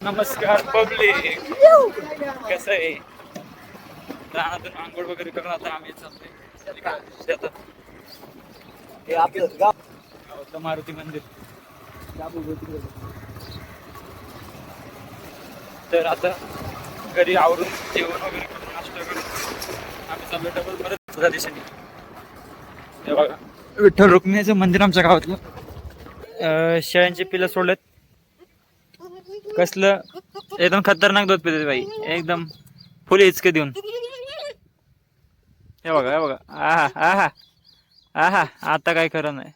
नमस्कार पब्लिक, कसं आहे? रानातून आंघोळ वगैरे करून आता आम्ही चाललोय शेतात. हे आपलं गाव गावातलं मारुती मंदिर. तर आता घरी आवरून जेवण वगैरे करून नाश्ता करून आम्ही चाललोय डबल परत तुझ्या दिशेने. हे बघा विठ्ठल रुक्मिणीचं मंदिर आमच्या गावातलं. शेळ्यांची पिलं सोडलेत. कसलं एकदम खतरनाक दूध पिते बाई, एकदम फुल हिचके देऊन. हे बघा, हे बघा, आहा आहा आहा, आता काय खरं नाही.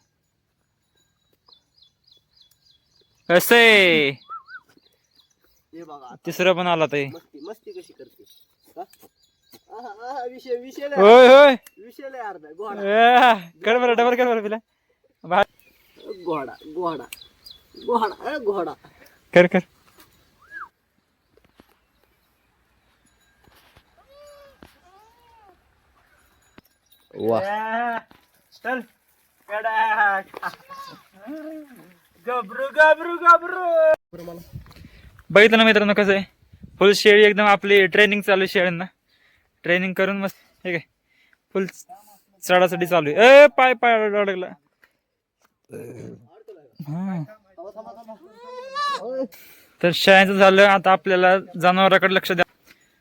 कसं आहे? हे बघा तिसरं पण आला ताई. मस्ती मस्ती कशी करते हा? आहा, आहा, विषय विषय लय होय होय, विषय लय अर्धा घोडा कर बरं, डबल कर बरं पिला. घोडा घोडा घोडा घोडा कर कर. वा चल गबरू गबरू गबरू. बघितलं ना मित्रांनो कसं आहे? फुल शेळी एकदम आपली ट्रेनिंग चालू आहे शेळ्यांना. ट्रेनिंग करून मस्त हे काय फुल चढासाठी चालू आहे. पाय पाय अडकला. तर शेळ्यांचं झालं, आता आपल्याला जनावरांकडे लक्ष द्या.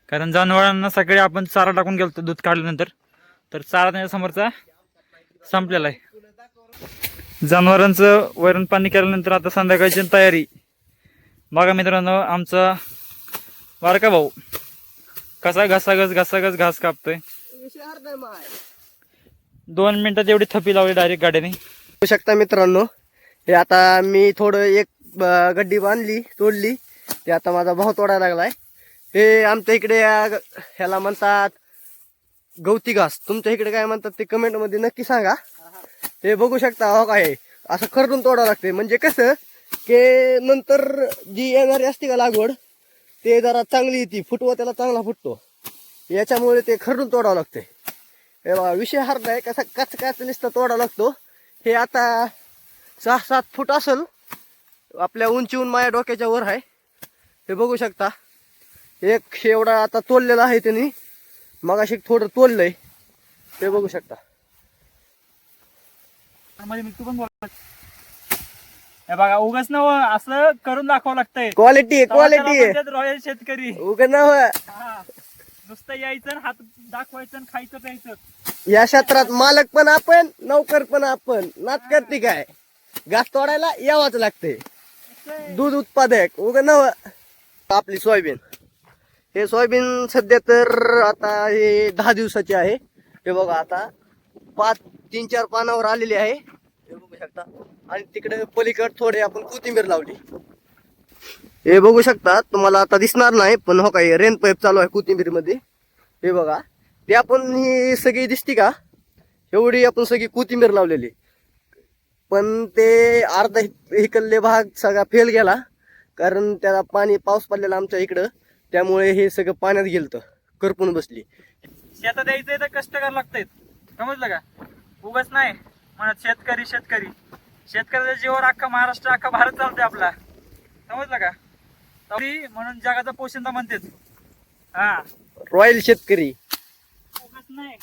कारण जनावरांना सकाळी आपण चारा टाकून गेलो दूध काढल्यानंतर, तर चारा त्यांच्या समोरचा संपलेला आहे. जनावरांचं वरण पाणी केल्यानंतर आता संध्याकाळची तयारी. बघा मित्रांनो, आमचा बारका भाऊ कसा घसाघस घास कापतोय. विषय अर्धा माय 2 मिनिटात एवढी थपी लावली डायरेक्ट गाड्याने. बघू शकता मित्रांनो, हे आता मी थोडं एक गड्डी बांधली तोडली, ते आता माझा भाव तोडायला लागलाय. हे आमच्या इकडे ह्याला म्हणतात गवती घास. तुमच्या इकडे काय म्हणतात ते कमेंट मध्ये नक्की सांगा. हे बघू शकता, हो काय असं खरडून तोडावं लागते. म्हणजे कसं की नंतर जी येणारी असते का लागवड, ते जरा चांगली येते, फुटवा त्याला चांगला फुटतो. याच्यामुळे ते खरडून तोडावं लागते. हे बघा विषय हरलाय कसा काच काच नुसतं तोडावं लागतो. हे आता 6-7 फूट असेल, आपल्या उंचीहून माझ्या डोक्याच्या वर आहे. हे बघू शकता, एक एवढा आता तोडलेला आहे त्यांनी, मगाशी थोडं तोडलंय. ते बघू शकता. तू पण बोल. हे बघा उगाच ना असं करून दाखवावं लागतंय. क्वालिटी क्वालिटी रॉयल शेतकरी उगा ना होय. नुसतं यायचं, हात दाखवायचं, खायचं प्यायचं. या क्षेत्रात मालक पण आपण, नौकर पण आपण. नात करते काय, घास तोडायला यावंच लागते. दूध उत्पादक उगा ना होय. आपली सोयाबीन, हे सोयाबीन सध्या तर आता हे 10 दिवसाची आहे. हे बघा आता 3-4 पानावर आलेली आहे. हे बघू शकता. आणि तिकडे पलीकड थोडे आपण कोथिंबीर लावली. हे बघू शकता, तुम्हाला आता दिसणार नाही पण हो काय रेन पाईप चालू आहे कोथिंबीर मध्ये. हे बघा, ते आपण ही सगळी दिसती का, एवढी आपण सगळी कोथिंबीर लावलेली. पण ते अर्धा इकडले भाग सगळा फेल गेला, कारण त्याला पाऊस पडलेला आमच्या इकडं, त्यामुळे हे सगळं पाण्यात गेलतं, करपून बसली. शेतात यायचंय तर कष्ट करावं लागतंय, समजलं का? उगाच नाही म्हणत शेतकरी शेतकरी. शेतकऱ्याच्या जीवावर अख्खा महाराष्ट्र, अख्खा भारत चालतोय आपला, समजलं का? म्हणून जगाचा पोशिंदा म्हणतेच. हा, रॉयल शेतकरी. उगाच नाही.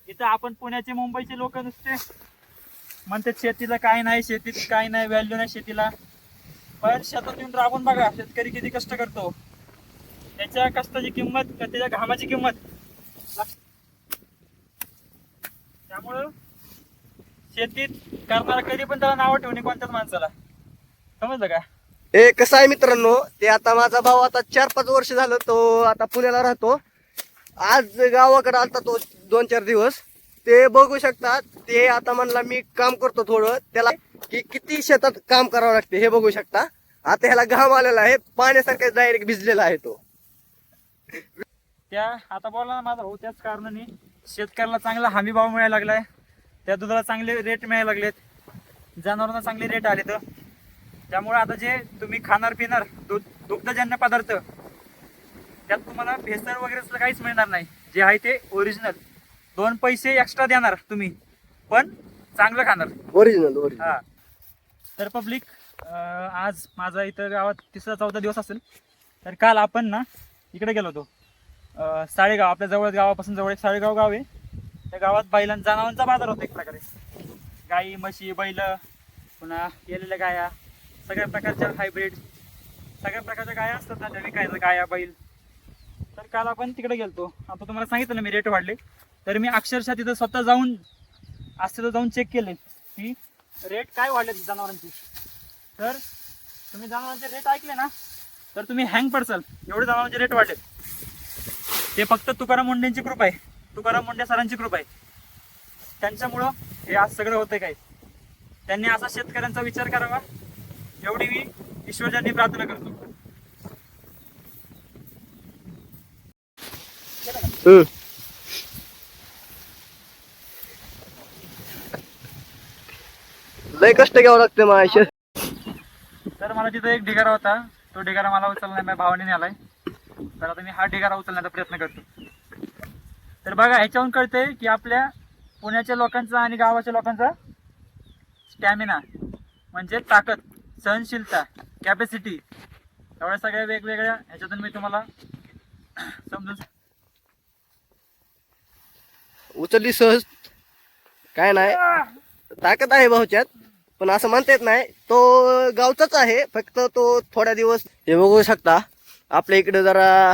इथं आपण पुण्याचे मुंबईचे लोक नुसते म्हणतात शेतीला काय नाही, शेतीत काय नाही, व्हॅल्यू नाही शेतीला. पण शेतात येऊन राबून बघा शेतकरी किती कष्ट करतो. त्याच्या कष्टाची किंमत, त्याच्या घामाची किंमत. त्यामुळं शेतीत करणारा कधी पण त्याला नावं ठेवणे कोणत्याच माणसाला, समजलं का? हे कसं आहे मित्रांनो, ते आता माझा भाऊ आता 4-5 वर्ष झालं तो आता पुण्याला राहतो. आज गावाकडे आलता तो 2-4 दिवस. ते बघू शकतात, ते आता म्हणला मी काम करतो थोडं, त्याला की किती शेतात काम करावं लागते हे बघू शकता. आता ह्याला घाम आलेला आहे, पाण्यासारखा डायरेक्ट भिजलेला आहे तो. त्या आता बोला ना माझा भाऊ, त्याच कारणाने शेतकऱ्याला चांगला हमी भाव मिळायला लागलाय. त्या दुधाला चांगले रेट मिळायला लागलेत, जनावरांना चांगले रेट आले. तर त्यामुळे आता जे तुम्ही खाणार पिणार दुग्धजन्य पदार्थ, त्यात तुम्हाला भेसळ वगैरे काहीच मिळणार नाही. जे आहे ते ओरिजिनल. 2 पैसे एक्स्ट्रा देणार तुम्ही, पण चांगलं खाणार ओरिजिनल. हा. तर पब्लिक आज माझा इथं गावात 3रा-4था दिवस असेल. तर काल आपण ना इकडे गेलो होतो. साळेगाव, आपल्या जवळ गावापासून जवळ एक साळेगाव गाव आहे. त्या गावात जनावरांचा बाजार होता एक प्रकारे. गाई, म्हशी, बैल, पुन्हा गेलेल्या गाया, सगळ्या प्रकारच्या हायब्रिड, सगळ्या प्रकारच्या गाया असतात ना त्या विकायचं, गाया, बैल. तर काल आपण तिकडे गेलतो. आता तुम्हाला सांगितलं ना मी रेट वाढले. तर मी अक्षरशः तिथं स्वतः जाऊन चेक केले की रेट काय वाढले जनावरांचे. तर तुम्ही जनावरांचे रेट ऐकले ना तर तुम्ही हँग पडसाल, एवढे जनावरांचे रेट वाढले. ते फक्त तुकाराम मुंडेंची कृपा आहे, तुकाराम मुंडे सरांची कृपा आहे. त्यांच्यामुळं हे आज सगळं होतंय. काय त्यांनी असा शेतकऱ्यांचा विचार करावा एवढी मी ईश्वरचरणी प्रार्थना करतो. लय कष्ट घ्यावं लागते माझ्या. तर मला तिथं एक ढिगारा होता, तो ढिगारा मला उचलला माझ्या भावाने नेलाय. तर आता मी हा ढिगारा उचलण्याचा प्रयत्न करतो. तर बघा, ह्याच्यावरून कळतंय की आपल्या पुण्याच्या लोकांचा आणि गावाच्या लोकांचा स्टॅमिना म्हणजे ताकद, सहनशीलता, कॅपॅसिटी, एवढ्या सगळ्या वेगवेगळ्या ह्याच्यातून मी तुम्हाला समजून उचलली सहज, काय नाही ताकद आहे भाऊच्यात, पण असं म्हणता येत नाही. तो गावचाच आहे, फक्त तो थोड्या दिवस. हे बघू शकता आपल्या इकडे जरा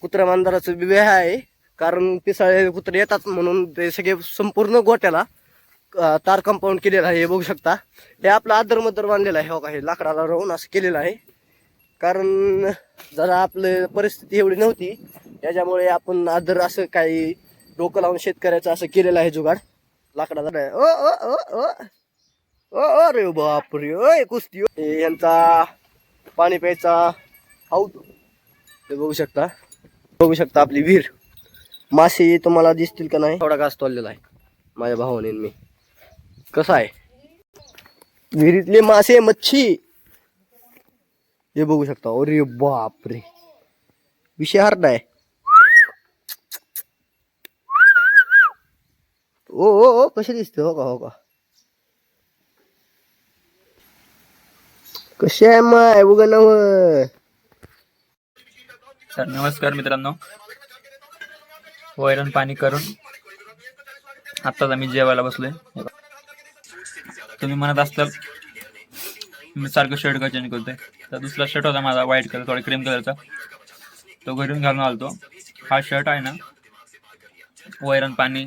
कुत्र्या मांजराचं विवाह आहे, कारण पिसाळे कुत्रे येतात म्हणून ते सगळे संपूर्ण गोट्याला तार कंपाऊंड केलेलं आहे. हे बघू शकता, हे आपलं आदरमदर बांधलेलं आहे. हो का, हे लाकडाला राहून असं केलेलं आहे, कारण जरा आपलं परिस्थिती एवढी नव्हती, त्याच्यामुळे आपण आदर असं काही डोकं लावून शेतकऱ्याचं असं केलेलं आहे जुगाड लाकडाचा. ओ ओ ओ ओ ओ ओ रे बापरे, ओय कुस्ती. यांचा पाणी प्यायचा हौद हे बघू शकता आपली विहीर. मासे तुम्हाला दिसतील का नाही, थोडा घास तोडलेला आहे माझ्या भावाने. मी कसं आहे विहिरीतले मासे, मच्छी हे बघू शकता. अरे बापरे, विषय हार्ड आहे. ओ ओ ओ कसे दिसते. हो का कसे आहे माय उगा नव. तर नमस्कार मित्रांनो, वैरण पाणी करून आत्ताच आम्ही जेवायला बसलोय. तुम्ही म्हणत असताल मी सारखं शर्ट का चेंज करतोय, तर दुसरा शर्ट होता माझा व्हाईट कलर, थोडा क्रीम कलरचा, तो घरून घालून आलतो. हा शर्ट आहे ना, वैरण पाणी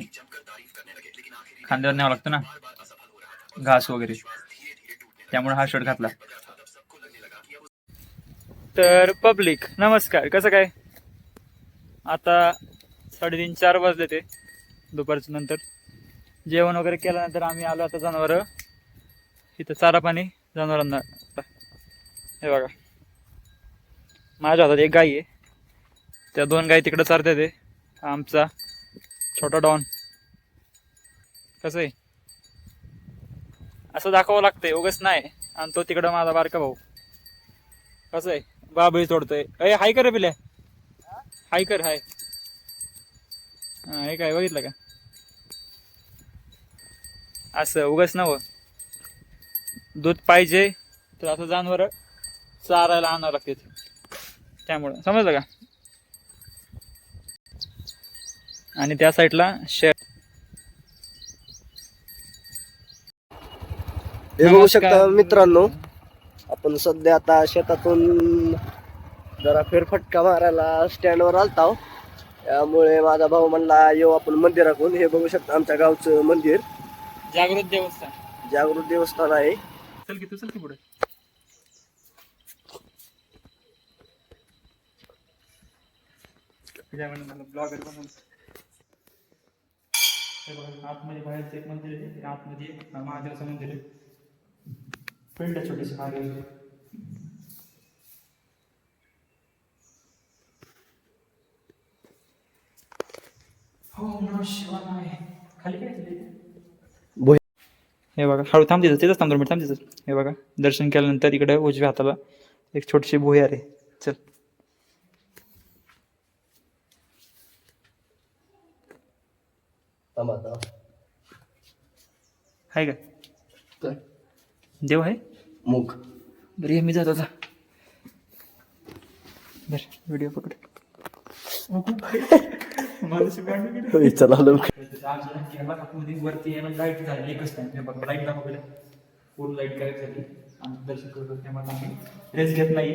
खांद्यावर न्यावं लागतं ना, घास वगैरे, त्यामुळे हा शर्ट घातला. तर पब्लिक नमस्कार, कसं काय. आता 3:30-4 वाजले ते दुपारच्या नंतर. जेवण वगैरे केल्यानंतर आम्ही आलो आता जनावरं इथं चारा पाणी जनावरांना. हे बघा, माझ्या हातात एक गाई आहे, त्या 2 गाई तिकडं चारतात. ते आमचा छोटा डॉन. कसं आहे असं दाखवावं लागतंय, उगच नाही. आणि तो तिकडं माझा बारका भाऊ कसं आहे बाबळी तोडतोय. अय हाय कर रे पिल्या, हाय कर, हाय. हे काय बघितलं का, असं उगच नव. दूध पाहिजे तर असं जनावर चारायला आणावं लागते, त्यामुळं समजलं का. आणि त्या साईडला हे बघू शकता मित्रांनो, आपण सध्या आता शेतातून जरा फेरफटका मारायला स्टँडवर आलताव. त्यामुळे माझा भाऊ म्हणला येऊ आपण मंदिराकडून. हे बघू शकता आमच्या गावचं मंदिर, जागृत देवस्थान आहे. चल की तू, चल की पुढे. ब्लॉगर बनवून आतमध्ये बाहेरचं एक मंदिर आहे, आतमध्ये महादेवाचं मंदिर आहे. पिंड छोटीशी महादेव. हो शिवाय खाली काय. हे बघा, हळू थांब, तिथंच थांब 2 मिनिट, थांब तिथं. हे बघा, दर्शन केल्यानंतर इकडे उजव्या हाताला एक छोटीशी भुयार आहे. चल, आहे का देव आहे. मुख बरं ये मी जातो आता. बर व्हिडिओ पकड. चला लवकर. वरती लाईट झाली एकच टाइम बघा लाईट दाखवलं पूर्ण लाईट काय झाली आणि दर्शन करतो रेस्ट घेत नाही.